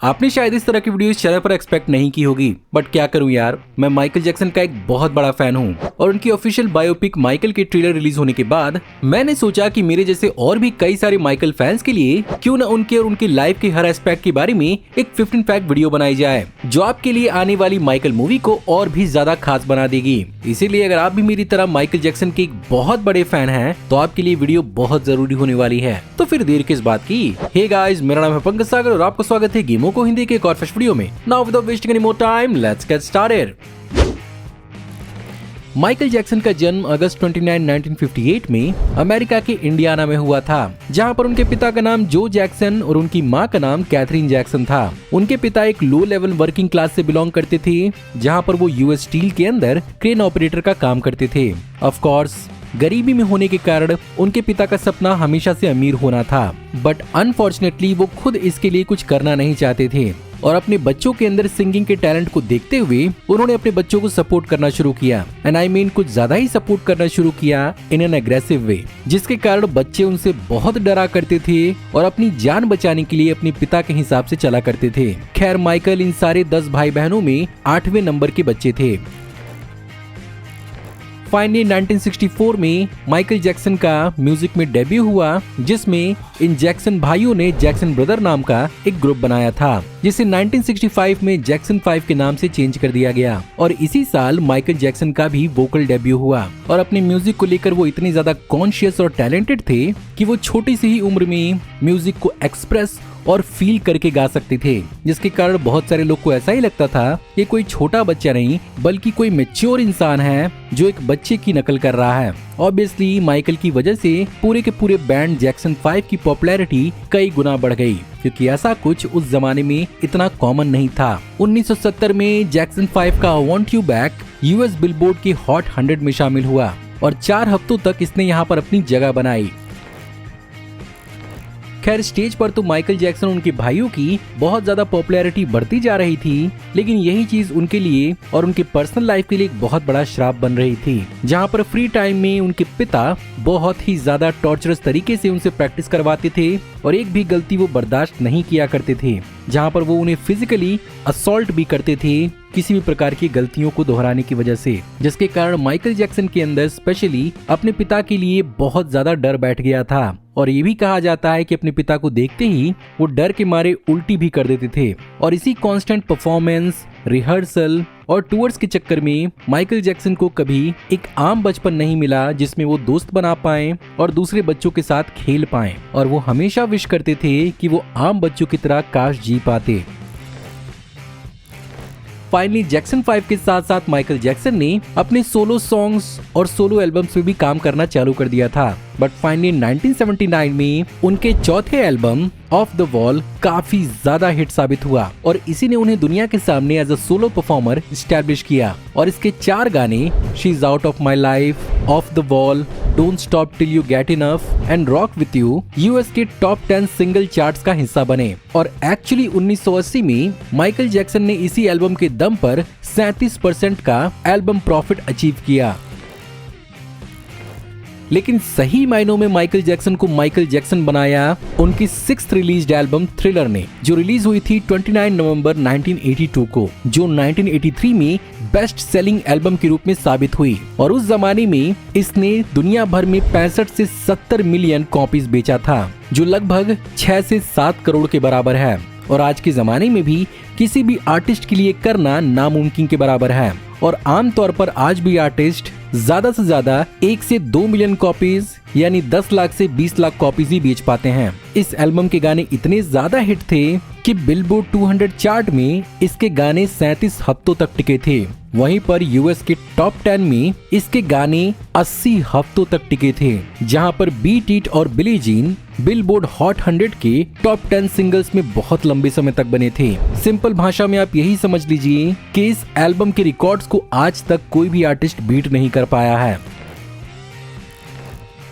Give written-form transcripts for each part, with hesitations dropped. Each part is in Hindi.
आपने शायद इस तरह की वीडियो इस चैनल पर एक्सपेक्ट नहीं की होगी, बट क्या करूं यार, मैं माइकल जैक्सन का एक बहुत बड़ा फैन हूं और उनकी ऑफिशियल बायोपिक माइकल के ट्रेलर रिलीज होने के बाद मैंने सोचा कि मेरे जैसे और भी कई सारे माइकल फैंस के लिए क्यों न उनके और उनकी लाइफ के हर एस्पेक्ट के बारे में एक 15 फैक्ट वीडियो बनाई जाए, जो आपके लिए आने वाली माइकल मूवी को और भी ज्यादा खास बना देगी। इसीलिए अगर आप भी मेरी तरह माइकल जैक्सन के एक बहुत बड़े फैन हैं, तो आपके लिए वीडियो बहुत जरूरी होने वाली है। तो फिर देर किस बात की। हे गाइस, मेरा नाम है पंकज सागर और आपका स्वागत है गेमों को हिंदी के एक और फ्रेश वीडियो में। Now without wasting any more time, let's get started. Michael Jackson का जन्म अगस्त 29, 1958 में अमेरिका के इंडियाना में हुआ था, जहां पर उनके पिता का नाम जो जैक्सन और उनकी मां का नाम कैथरीन जैक्सन था। उनके पिता एक लो लेवल वर्किंग क्लास से बिलोंग करते थे, जहां पर वो यूएस स्टील के अंदर क्रेन ऑपरेटर का काम करते थे। ऑफ कोर्स गरीबी में होने के कारण उनके पिता का सपना हमेशा से अमीर होना था, बट अनफॉर्चुनेटली वो खुद इसके लिए कुछ करना नहीं चाहते थे और अपने बच्चों के अंदर सिंगिंग के टैलेंट को देखते हुए उन्होंने अपने बच्चों को सपोर्ट करना शुरू किया, एंड आई मीन कुछ ज्यादा ही सपोर्ट करना शुरू किया इन एन एग्रेसिव वे, जिसके कारण बच्चे उनसे बहुत डरा करते थे और अपनी जान बचाने के लिए अपने पिता के हिसाब से चला करते थे। खैर, माइकल इन सारे 10 भाई बहनों में 8वें नंबर के बच्चे थे। फाइनली 1964 में माइकल जैक्सन का म्यूजिक में डेब्यू हुआ, जिसमें इन जैक्सन भाइयों ने जैक्सन ब्रदर नाम का एक ग्रुप बनाया था, जिसे 1965 में जैक्सन 5 के नाम से चेंज कर दिया गया। और इसी साल माइकल जैक्सन का भी वोकल डेब्यू हुआ और अपने म्यूजिक को लेकर वो इतने ज्यादा कॉन्शियस और टैलेंटेड थे कि वो छोटी सी ही उम्र में म्यूजिक को एक्सप्रेस और फील करके गा सकते थे, जिसके कारण बहुत सारे लोग को ऐसा ही लगता था कि कोई छोटा बच्चा नहीं बल्कि कोई मैच्योर इंसान है जो एक बच्चे की नकल कर रहा है। ऑब्वियसली माइकल की वजह से पूरे के पूरे बैंड जैक्सन 5 की पॉपुलैरिटी कई गुना बढ़ गई, क्योंकि ऐसा कुछ उस जमाने में इतना कॉमन नहीं था। 1970 में जैक्सन 5 का want you back US billboard की हॉट 100 में शामिल हुआ और 4 हफ्तों तक इसने यहाँ पर अपनी जगह बनाई। खैर, स्टेज पर तो माइकल जैक्सन और उनके भाइयों की बहुत ज्यादा पॉपुलैरिटी बढ़ती जा रही थी, लेकिन यही चीज उनके लिए और उनके पर्सनल लाइफ के लिए एक बहुत बड़ा श्राप बन रही थी, जहां पर फ्री टाइम में उनके पिता बहुत ही ज्यादा टॉर्चरस तरीके से उनसे प्रैक्टिस करवाते थे और एक भी गलती वो बर्दाश्त नहीं किया करते थे, जहां पर वो उन्हें फिजिकली असॉल्ट भी करते थे किसी भी प्रकार की गलतियों को दोहराने की वजह से, जिसके कारण माइकल जैक्सन के अंदर स्पेशली अपने पिता के लिए बहुत ज्यादा डर बैठ गया था। और ये भी कहा जाता है कि अपने पिता को देखते ही वो डर के मारे उल्टी भी कर देते थे। और इसी कांस्टेंट परफॉर्मेंस, रिहर्सल और टूर्स के चक्कर में माइकल जैक्सन को कभी एक आम बचपन नहीं मिला जिसमें वो दोस्त बना पाए और दूसरे बच्चों के साथ खेल पाए, और वो हमेशा विश करते थे कि वो आम बच्चों की तरह काश जी पाते। फाइनली जैक्सन 5 के साथ साथ माइकल जैक्सन ने अपने सोलो सॉन्ग्स और सोलो एल्बम्स में भी काम करना चालू कर दिया था, बट फाइनली 1979 में उनके चौथे एल्बम ऑफ द वॉल काफी ज्यादा हिट साबित हुआ और इसी ने उन्हें दुनिया के सामने as a solo performer establish किया। और इसके 4 गाने she is out of my life, off the wall, don't stop till you get enough and rock with you US के टॉप 10 सिंगल चार्ट्स का हिस्सा बने। और एक्चुअली 1980 में माइकल जैक्सन ने इसी एल्बम के दम पर 37% का एल्बम प्रॉफिट अचीव किया। लेकिन सही मायनों में माइकल जैक्सन को माइकल जैक्सन बनाया उनकी 6th रिलीज्ड एल्बम थ्रिलर ने, जो रिलीज हुई थी 29 नवंबर 1982 को, जो 1983 में बेस्ट सेलिंग एल्बम के रूप में साबित हुई। और उस जमाने में इसने दुनिया भर में 65 से 70 मिलियन कॉपीज बेचा था, जो लगभग 6 से 7 करोड़ के बराबर है। और आज के जमाने में भी किसी भी आर्टिस्ट के लिए करना नामुमकिन के बराबर है। और आमतौर पर आज भी आर्टिस्ट ज्यादा से ज्यादा 1 से 2 मिलियन कॉपीज यानी 10 लाख से 20 लाख कॉपीज ही बेच पाते हैं। इस एल्बम के गाने इतने ज्यादा हिट थे कि बिलबोर्ड 200 चार्ट में इसके गाने 37 हफ्तों तक टिके थे। वहीं पर यूएस के टॉप 10 में इसके गाने 80 हफ्तों तक टिके थे, जहां पर बीट इट और बिली जीन बिलबोर्ड हॉट 100 के टॉप 10 सिंगल्स में बहुत लंबे समय तक बने थे। सिंपल भाषा में आप यही समझ लीजिए कि इस एल्बम के रिकॉर्ड्स को आज तक कोई भी आर्टिस्ट बीट नहीं कर पाया है।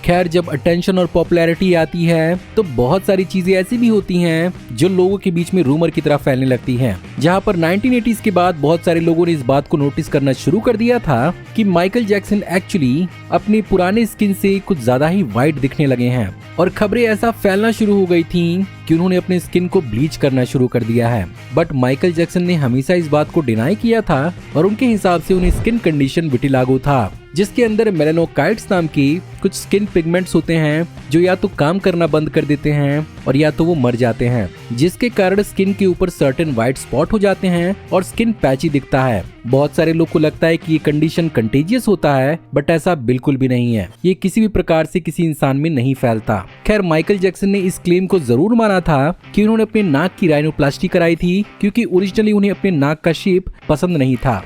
खैर, जब अटेंशन और पॉपुलैरिटी आती है तो बहुत सारी चीजें ऐसी भी होती हैं जो लोगों के बीच में रूमर की तरह फैलने लगती हैं, जहां पर 1980s के बाद बहुत सारे लोगों ने इस बात को नोटिस करना शुरू कर दिया था कि माइकल जैक्सन एक्चुअली अपने पुराने स्किन से कुछ ज्यादा ही वाइट दिखने लगे हैं। और खबरें ऐसा फैलना शुरू हो गई थीं कि उन्होंने अपने स्किन को ब्लीच करना शुरू कर दिया है। बट माइकल जैक्सन ने हमेशा इस बात को डिनाई किया था और उनके हिसाब से उन्हें स्किन कंडीशन विटिलागो था, जिसके अंदर मेलानोकाइट्स नाम की कुछ स्किन पिगमेंट्स होते हैं जो या तो काम करना बंद कर देते हैं और या तो वो मर जाते हैं, जिसके कारण स्किन के ऊपर सर्टेन व्हाइट स्पॉट हो जाते हैं और स्किन पैची दिखता है। बहुत सारे लोग को लगता है कि ये कंडीशन कंटेजियस होता है, बट ऐसा बिल्कुल भी नहीं है। ये किसी भी प्रकार से किसी इंसान में नहीं फैलता। खैर, माइकल जैक्सन ने इस क्लेम को जरूर माना था कि उन्होंने अपने नाक की राइनोप्लास्टी कराई थी, क्योंकि ओरिजिनली उन्हें अपने नाक का शेप पसंद नहीं था।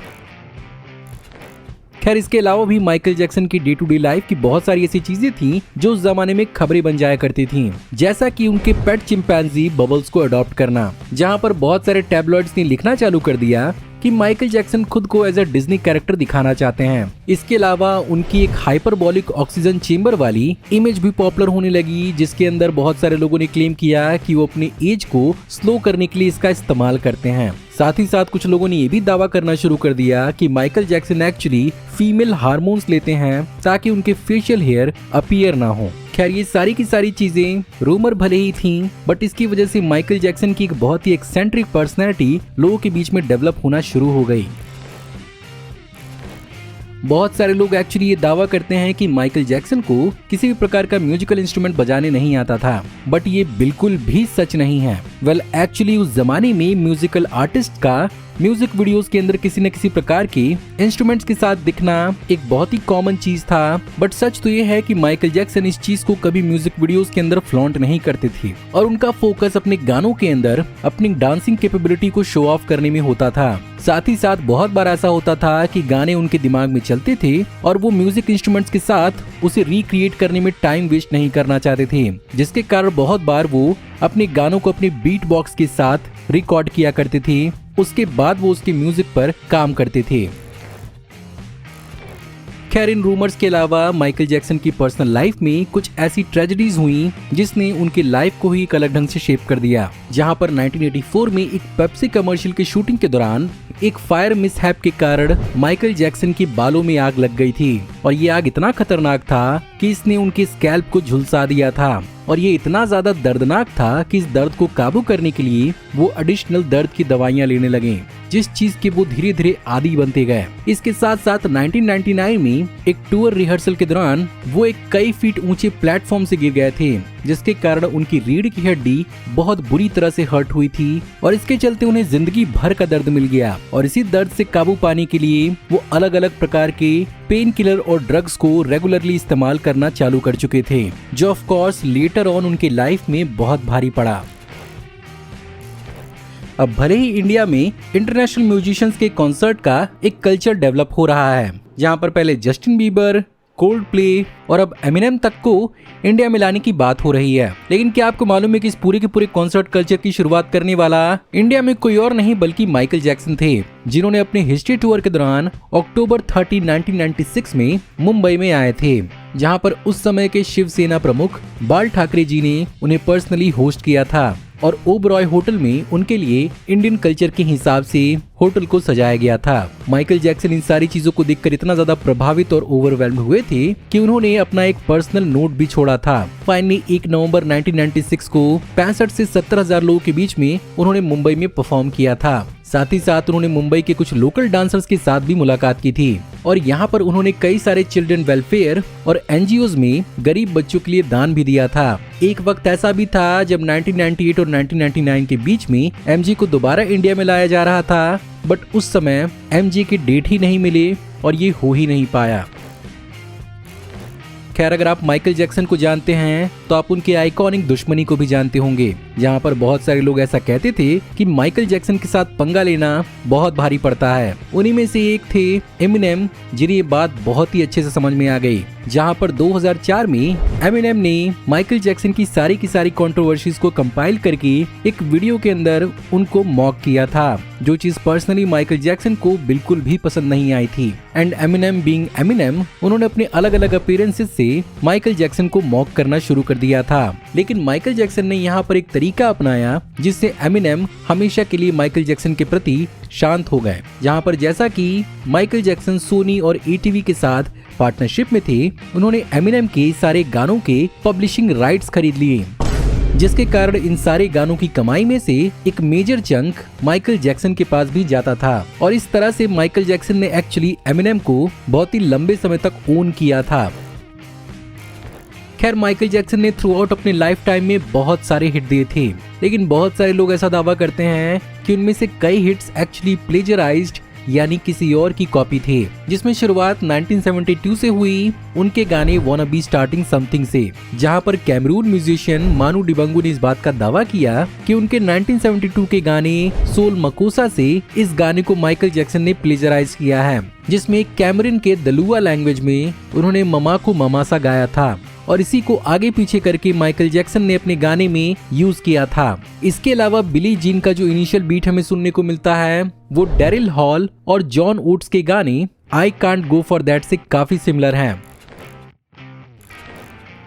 खैर, इसके अलावा भी माइकल जैक्सन की डे टू डे लाइफ की बहुत सारी ऐसी चीजें थीं जो उस जमाने में खबरें बन जाया करती थीं, जैसा कि उनके पेट चिंपैंजी बबल्स को अडॉप्ट करना, जहां पर बहुत सारे टैबलॉइड्स ने लिखना चालू कर दिया कि माइकल जैक्सन खुद को एज अ डिज्नी कैरेक्टर दिखाना चाहते हैं। इसके अलावा उनकी एक हाइपरबॉलिक ऑक्सीजन चेंबर वाली इमेज भी पॉपुलर होने लगी, जिसके अंदर बहुत सारे लोगों ने क्लेम किया कि वो अपनी एज को स्लो करने के लिए इसका इस्तेमाल करते हैं। साथ ही साथ कुछ लोगों ने ये भी दावा करना शुरू कर दिया कि Michael Jackson actually female hormones लेते हैं ताकि उनके फेशियल हेयर अपीयर ना हो। खैर, ये सारी की सारी चीजें रूमर भले ही थीं, बट इसकी वजह से माइकल जैक्सन की एक बहुत ही एक्सेंट्रिक पर्सनैलिटी लोगों के बीच में डेवलप होना शुरू हो गई। बहुत सारे लोग एक्चुअली ये दावा करते हैं कि माइकल जैक्सन को किसी भी प्रकार का म्यूजिकल इंस्ट्रूमेंट बजाने नहीं आता था, बट ये बिल्कुल भी सच नहीं है। वेल, एक्चुअली उस जमाने में म्यूजिकल आर्टिस्ट का म्यूजिक वीडियोस के अंदर किसी न किसी प्रकार के इंस्ट्रूमेंट्स के साथ दिखना एक बहुत ही कॉमन चीज था। बट सच तो ये है कि माइकल जैक्सन इस चीज को कभी म्यूजिक वीडियोस के अंदर फ्लॉन्ट नहीं करते थे और उनका फोकस अपने गानों के अंदर अपनी डांसिंग कैपेबिलिटी को शो ऑफ करने में होता था। साथ ही साथ बहुत बार ऐसा होता था कि गाने उनके दिमाग में चलते थे और वो म्यूजिक इंस्ट्रूमेंट्स के साथ उसे रिक्रिएट करने में टाइम वेस्ट नहीं करना चाहते थे, जिसके कारण बहुत बार वो अपने गानों को अपने बीट बॉक्स के साथ रिकॉर्ड किया करते थे। उसके बाद वो उसके म्यूजिक पर काम करते थे। खैर, इन रूमर्स के अलावा माइकल जैक्सन की पर्सनल लाइफ में कुछ ऐसी ट्रेजेडीज हुई जिसने उनकी लाइफ को ही एक अलग ढंग से शेप कर दिया। जहां पर 1984 में एक पेप्सी कमर्शियल की शूटिंग के दौरान एक फायर मिसहैप के कारण माइकल जैक्सन के बालों में आग लग गई थी और ये आग इतना खतरनाक था कि इसने उनके स्कैल्प को झुलसा दिया था और ये इतना ज्यादा दर्दनाक था कि इस दर्द को काबू करने के लिए वो एडिशनल दर्द की दवाइयां लेने लगे, जिस चीज के वो धीरे धीरे आदी बनते गए। इसके साथ साथ 1999 में एक टूर रिहर्सल के दौरान वो एक कई फीट ऊंचे प्लेटफॉर्म से गिर गए थे, जिसके कारण उनकी रीढ़ की हड्डी बहुत बुरी तरह से हर्ट हुई थी और इसके चलते उन्हें जिंदगी भर का दर्द मिल गया। और इसी दर्द से काबू पाने के लिए वो अलग अलग प्रकार के पेन किलर और ड्रग्स को रेगुलरली इस्तेमाल करना चालू कर चुके थे, जो ऑफ कोर्स लेटर ऑन उनकी लाइफ में बहुत भारी पड़ा। अब भले ही इंडिया में इंटरनेशनल म्यूजिशियंस के कॉन्सर्ट का एक कल्चर डेवलप हो रहा है, जहां पर पहले जस्टिन बीबर, कोल्ड प्ले और अब एमिनेम तक को इंडिया में लाने की बात हो रही है, लेकिन क्या आपको मालूम है कि इस पूरे के पूरे कॉन्सर्ट कल्चर की शुरुआत करने वाला इंडिया में कोई और नहीं बल्कि माइकल जैक्सन थे, जिन्होंने अपने हिस्ट्री टूर के दौरान अक्टूबर 30, 1996 में मुंबई में आए थे, जहां पर उस समय के शिवसेना प्रमुख बाल ठाकरे जी ने उन्हें पर्सनली होस्ट किया था और ओबरॉय होटल में उनके लिए इंडियन कल्चर के हिसाब से होटल को सजाया गया था। माइकल जैक्सन इन सारी चीजों को देखकर इतना ज्यादा प्रभावित और ओवरवेल्म्ड हुए थे कि उन्होंने अपना एक पर्सनल नोट भी छोड़ा था। फाइनली 1 नवंबर 1996 को 65 से 70,000 लोगों के बीच में उन्होंने मुंबई में परफॉर्म किया था। साथ ही साथ उन्होंने मुंबई के कुछ लोकल डांसर्स के साथ भी मुलाकात की थी और यहाँ पर उन्होंने कई सारे चिल्ड्रन वेलफेयर और एनजीओज में गरीब बच्चों के लिए दान भी दिया था। एक वक्त ऐसा भी था जब 1998 और 1999 के बीच में एमजी को दोबारा इंडिया में लाया जा रहा था, बट उस समय एमजी की डेट ही नहीं मिली और ये हो ही नहीं पाया। खैर, अगर आप माइकल जैक्सन को जानते हैं तो आप उनके आइकॉनिक दुश्मनी को भी जानते होंगे, जहां पर बहुत सारे लोग ऐसा कहते थे कि माइकल जैक्सन के साथ पंगा लेना बहुत भारी पड़ता है। उन्हीं में से एक थे एमिनेम, जिन्हें ये बात बहुत ही अच्छे से समझ में आ गई, जहां पर 2004 में एमिनेम ने माइकल जैक्सन की सारी कंट्रोवर्सीज को कंपाइल करके एक वीडियो के अंदर उनको मॉक किया था, जो चीज पर्सनली माइकल जैक्सन को बिल्कुल भी पसंद नहीं आई थी। एंड एमिनेम बीइंग एमिनेम, उन्होंने अपने अलग अलग अपीयरेंसेस से माइकल जैक्सन को मॉक करना शुरू कर दिया था, लेकिन माइकल जैक्सन ने यहाँ पर एक तरीका अपनाया जिससे एमिनेम हमेशा के लिए माइकल जैक्सन के प्रति शांत हो गए। जहाँ पर जैसा कि माइकल जैक्सन सोनी और ईटीवी के साथ पार्टनरशिप में थे, उन्होंने एमिनेम के सारे गानों के पब्लिशिंग राइट्स खरीद लिए, जिसके कारण इन सारे गानों की कमाई में से एक मेजर चंक माइकल जैक्सन के पास भी जाता था। और इस तरह से माइकल जैक्सन ने एक्चुअली एमिनेम को बहुत ही लंबे समय तक ओन किया था। खैर, माइकल जैक्सन ने थ्रू आउट अपने लाइफ टाइम में बहुत सारे हिट दिए थे, लेकिन बहुत सारे लोग ऐसा दावा करते हैं कि उनमें से कई हिट्स एक्चुअली प्लेजराइज्ड यानी किसी और की कॉपी थे, जिसमें शुरुआत 1972 से हुई उनके गाने वाना बी स्टार्टिंग समथिंग से, जहां पर कैमरून म्यूजिशियन मानू डिबंगो ने इस बात का दावा किया कि उनके 1972 के गाने सोल मकोसा से इस गाने को माइकल जैक्सन ने प्लेजराइज किया है, जिसमें कैमरून के दलुआ लैंग्वेज में उन्होंने ममा को ममासा गाया था और इसी को आगे पीछे करके माइकल जैक्सन ने अपने गाने में यूज किया था। इसके अलावा बिली जीन का जो इनिशियल बीट हमें सुनने को मिलता है वो डेरिल हॉल और जॉन वुड्स के गाने I can't go for that से काफी सिमिलर है।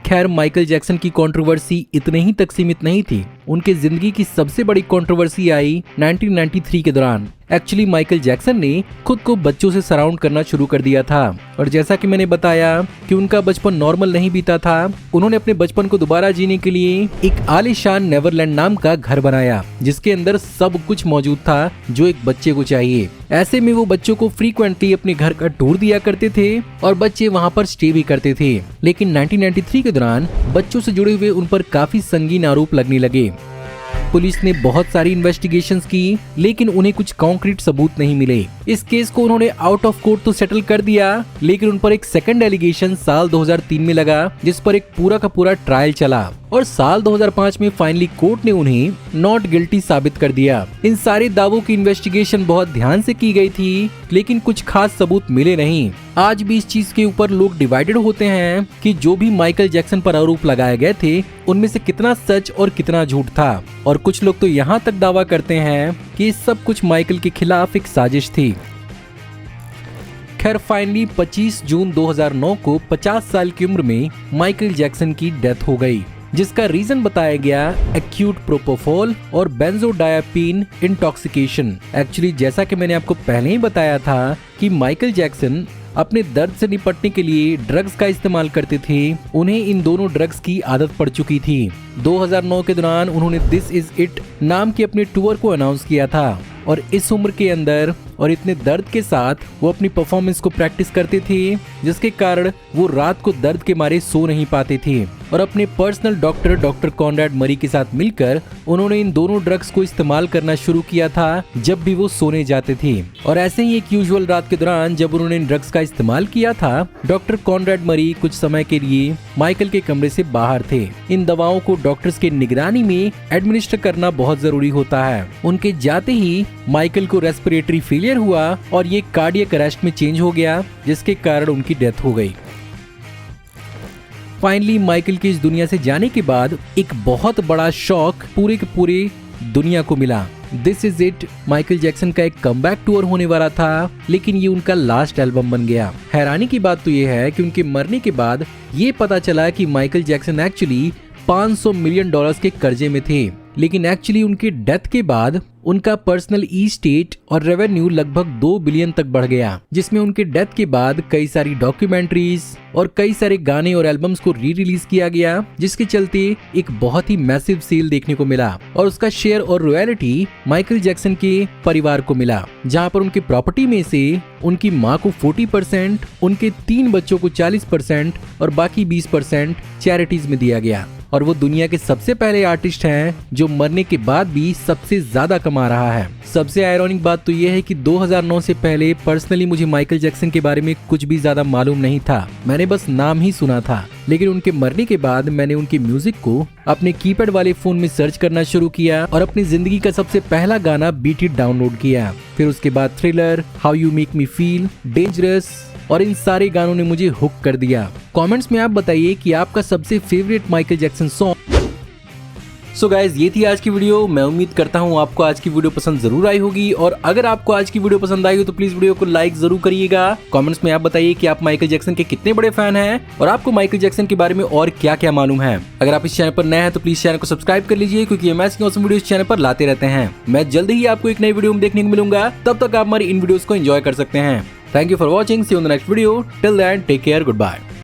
खैर, माइकल जैक्सन की कंट्रोवर्सी इतने ही तक सीमित नहीं थी। उनके जिंदगी की सबसे बड़ी कंट्रोवर्सी आई 1993 के दौरान। एक्चुअली माइकल जैक्सन ने खुद को बच्चों से सराउंड करना शुरू कर दिया था और जैसा कि मैंने बताया कि उनका बचपन नॉर्मल नहीं बीता था, उन्होंने अपने बचपन को दोबारा जीने के लिए एक आलीशान नेवरलैंड नाम का घर बनाया, जिसके अंदर सब कुछ मौजूद था जो एक बच्चे को चाहिए। ऐसे में वो बच्चों को फ्रीक्वेंटली अपने घर का टूर दिया करते थे और बच्चे वहाँ पर स्टे भी करते थे। लेकिन 1993 के दौरान बच्चों से जुड़े हुए उन पर काफी संगीन आरोप लगने लगे। पुलिस ने बहुत सारी इन्वेस्टिगेशंस की, लेकिन उन्हें कुछ कॉन्क्रीट सबूत नहीं मिले। इस केस को उन्होंने आउट ऑफ कोर्ट तो सेटल कर दिया, लेकिन उन पर एक सेकंड एलिगेशन साल 2003 में लगा, जिस पर एक पूरा का पूरा ट्रायल चला और साल 2005 में फाइनली कोर्ट ने उन्हें नॉट गिल्टी साबित कर दिया। इन सारे दावों की इन्वेस्टिगेशन बहुत ध्यान से की गई थी, लेकिन कुछ खास सबूत मिले नहीं। आज भी इस चीज के ऊपर लोग डिवाइडेड होते हैं कि जो भी माइकल जैक्सन पर आरोप लगाए गए थे उनमें से कितना सच और कितना झूठ था, और कुछ लोग तो यहाँ तक दावा करते हैं कि सब कुछ माइकल के खिलाफ एक साजिश थी। खैर, फाइनली 25 जून 2009 को 50 साल की उम्र में माइकल जैक्सन की डेथ हो गई, जिसका रीजन बताया गया एक्यूट प्रोपोफॉल और बेंजोडायापीन इंटॉक्सिकेशन। एक्चुअली जैसा कि मैंने आपको पहले ही बताया था कि माइकल जैक्सन अपने दर्द से निपटने के लिए ड्रग्स का इस्तेमाल करते थे। उन्हें इन दोनों ड्रग्स की आदत पड़ चुकी थी। 2009 के दौरान उन्होंने दिस इज इट नाम के अपने टूर को अनाउंस किया था और इस उम्र के अंदर और इतने दर्द के साथ वो अपनी परफॉर्मेंस को प्रैक्टिस करते थे, जिसके कारण वो रात को दर्द के मारे सो नहीं पाते थे। और अपने पर्सनल डॉक्टर कॉनराड मरी के साथ मिलकर उन्होंने इन दोनों ड्रग्स को इस्तेमाल करना शुरू किया था जब भी वो सोने जाते थे। और ऐसे ही एक यूजुअल रात के दौरान जब उन्होंने इन ड्रग्स का इस्तेमाल किया था, डॉक्टर कॉनराड मरी कुछ समय के लिए माइकल के कमरे से बाहर थे। इन दवाओं को डॉक्टर्स के निगरानी में एडमिनिस्टर करना बहुत जरूरी होता है। उनके जाते ही माइकल को रेस्पिरेटरी फेलियर हुआ और ये कार्डियक अरेस्ट में चेंज हो गया, जिसके कारण उनकी डेथ हो गई। फाइनली माइकल के इस दुनिया से जाने के बाद एक बहुत बड़ा शॉक पूरे के पूरे दुनिया को मिला। This is it Michael Jackson का एक कमबैक टूर होने वाला था, लेकिन ये उनका लास्ट एल्बम बन गया। हैरानी की बात तो ये है कि उनके मरने के बाद ये पता चला कि माइकल जैक्सन एक्चुअली $500 मिलियन के कर्जे में थे, लेकिन एक्चुअली उनके डेथ के बाद उनका पर्सनल ई स्टेट और रेवेन्यू लगभग 2 बिलियन तक बढ़ गया, जिसमें उनके डेथ के बाद कई सारी डॉक्यूमेंट्रीज और कई सारे गाने और एल्बम्स को री रिलीज किया गया, जिसके चलते एक बहुत ही मैसिव सेल देखने को मिला और उसका शेयर और रॉयल्टी माइकल जैक्सन के परिवार को मिला, जहां पर उनकी प्रॉपर्टी में से उनकी मां को 40%, उनके 3 बच्चों को 40% और बाकी 20% चैरिटीज में दिया गया। और वो दुनिया के सबसे पहले आर्टिस्ट हैं जो मरने के बाद भी सबसे ज्यादा कमा रहा है। सबसे आयरॉनिक बात तो ये है कि 2009 से पहले पर्सनली मुझे माइकल जैक्सन के बारे में कुछ भी ज्यादा मालूम नहीं था, मैंने बस नाम ही सुना था। लेकिन उनके मरने के बाद मैंने उनके म्यूजिक को अपने कीपैड वाले फोन में सर्च करना शुरू किया और अपनी जिंदगी का सबसे पहला गाना बीट इट डाउनलोड किया। फिर उसके बाद thriller, how you make me feel, dangerous और इन सारे गानों ने मुझे हुक कर दिया। कमेंट्स में आप बताइए कि आपका सबसे favourite Michael Jackson song. So guys, ये थी आज की वीडियो। मैं उम्मीद करता हूँ आपको आज की वीडियो पसंद जरूर आई होगी, और अगर आपको आज की वीडियो पसंद आई हो तो प्लीज वीडियो को लाइक जरूर करिएगा। कमेंट्स में आप बताइए कि आप माइकल जैक्सन के कितने बड़े फैन हैं और आपको माइकल जैक्सन के बारे में और क्या क्या मालूम है। अगर आप इस चैनल पर नए हैं तो प्लीज चैनल को सब्सक्राइब कर लीजिए, क्योंकि हम ऐसी औसम वीडियो इस चैनल पर लाते रहते हैं। मैं जल्द ही आपको एक नई वीडियो में देखने को मिलूंगा, तब तक आप हमारी इन वीडियोस को एंजॉय कर सकते हैं। Thank you for watching. See you in the next video. Till then, take care. Goodbye.